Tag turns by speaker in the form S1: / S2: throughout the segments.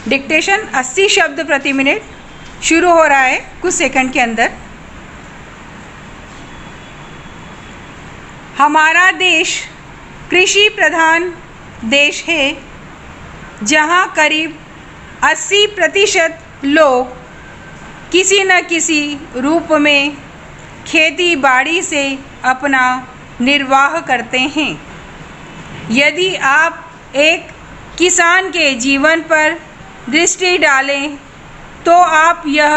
S1: Dictation 80 शब्द प्रति minute शुरू हो रहा है कुछ सेकंड के अंदर। हमारा देश कृषि प्रधान देश है, जहां करीब 80% लोग किसी न किसी रूप में खेती बाड़ी से अपना निर्वाह करते हैं। यदि आप एक किसान के जीवन पर दृष्टि डालें तो आप यह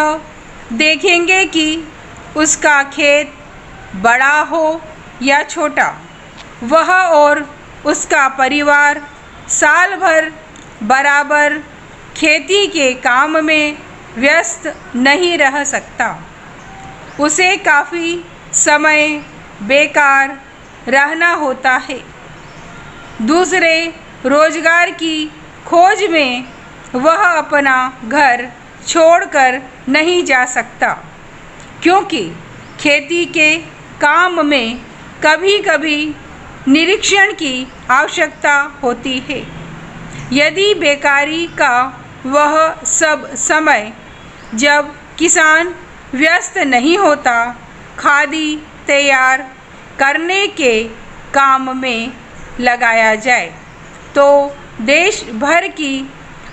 S1: देखेंगे कि उसका खेत बड़ा हो या छोटा, वह और उसका परिवार साल भर बराबर खेती के काम में व्यस्त नहीं रह सकता। उसे काफ़ी समय बेकार रहना होता है। दूसरे रोजगार की खोज में वह अपना घर छोड़कर नहीं जा सकता, क्योंकि खेती के काम में कभी कभी निरीक्षण की आवश्यकता होती है। यदि बेकारी का वह सब समय जब किसान व्यस्त नहीं होता खादी तैयार करने के काम में लगाया जाए तो देश भर की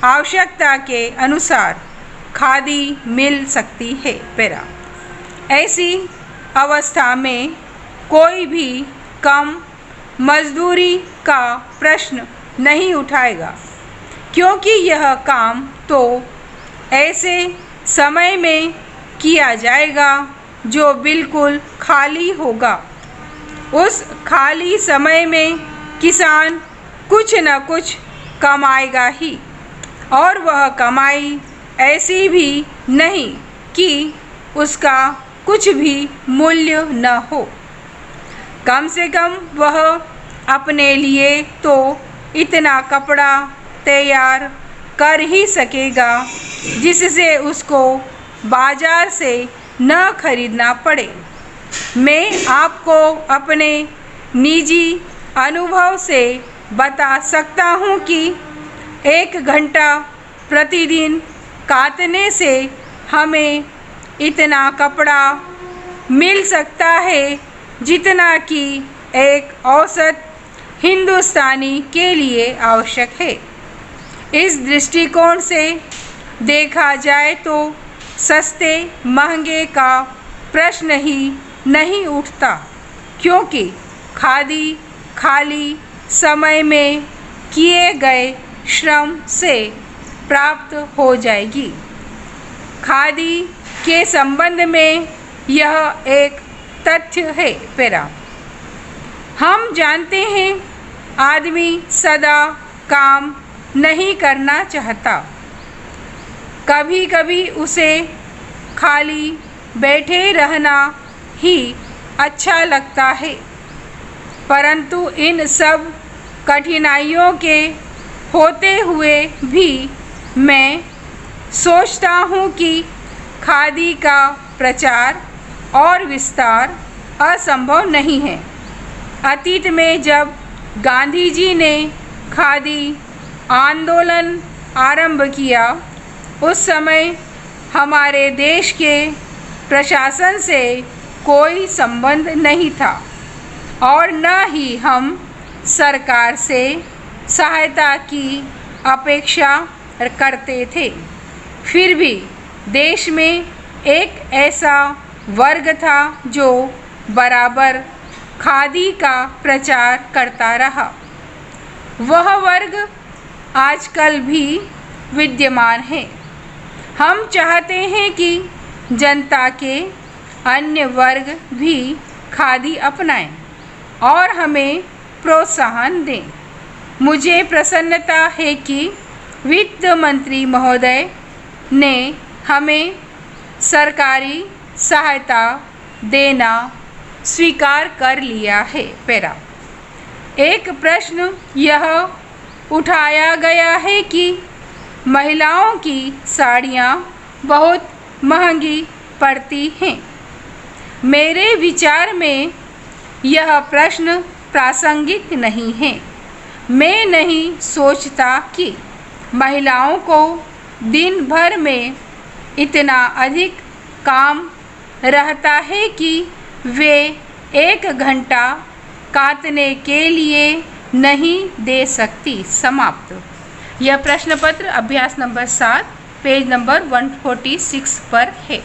S1: आवश्यकता के अनुसार खादी मिल सकती है। पैरा ऐसी अवस्था में कोई भी कम मजदूरी का प्रश्न नहीं उठाएगा, क्योंकि यह काम तो ऐसे समय में किया जाएगा जो बिल्कुल खाली होगा। उस खाली समय में किसान कुछ न कुछ कमाएगा ही, और वह कमाई ऐसी भी नहीं कि उसका कुछ भी मूल्य न हो। कम से कम वह अपने लिए तो इतना कपड़ा तैयार कर ही सकेगा जिससे उसको बाजार से न खरीदना पड़े। मैं आपको अपने निजी अनुभव से बता सकता हूँ कि 1 घंटा प्रतिदिन काटने से हमें इतना कपड़ा मिल सकता है जितना कि एक औसत हिंदुस्तानी के लिए आवश्यक है। इस दृष्टिकोण से देखा जाए तो सस्ते महंगे का प्रश्न ही नहीं उठता, क्योंकि खादी खाली समय में किए गए श्रम से प्राप्त हो जाएगी। खादी के संबंध में यह एक तथ्य है। पैरा हम जानते हैं आदमी सदा काम नहीं करना चाहता। कभी कभी उसे खाली बैठे रहना ही अच्छा लगता है, परंतु इन सब कठिनाइयों के होते हुए भी मैं सोचता हूँ कि खादी का प्रचार और विस्तार असंभव नहीं है। अतीत में जब गांधी जी ने खादी आंदोलन आरंभ किया, उस समय हमारे देश के प्रशासन से कोई संबंध नहीं था और न ही हम सरकार से सहायता की अपेक्षा करते थे। फिर भी देश में एक ऐसा वर्ग था जो बराबर खादी का प्रचार करता रहा। वह वर्ग आजकल भी विद्यमान है। हम चाहते हैं कि जनता के अन्य वर्ग भी खादी अपनाएं और हमें प्रोत्साहन दें। मुझे प्रसन्नता है कि वित्त मंत्री महोदय ने हमें सरकारी सहायता देना स्वीकार कर लिया है। पैरा एक प्रश्न यह उठाया गया है कि महिलाओं की साड़ियाँ बहुत महंगी पड़ती हैं। मेरे विचार में यह प्रश्न प्रासंगिक नहीं है। मैं नहीं सोचता कि महिलाओं को दिन भर में इतना अधिक काम रहता है कि वे 1 घंटा काटने के लिए नहीं दे सकती। समाप्त। यह प्रश्न पत्र अभ्यास नंबर 7 पेज नंबर 146 पर है।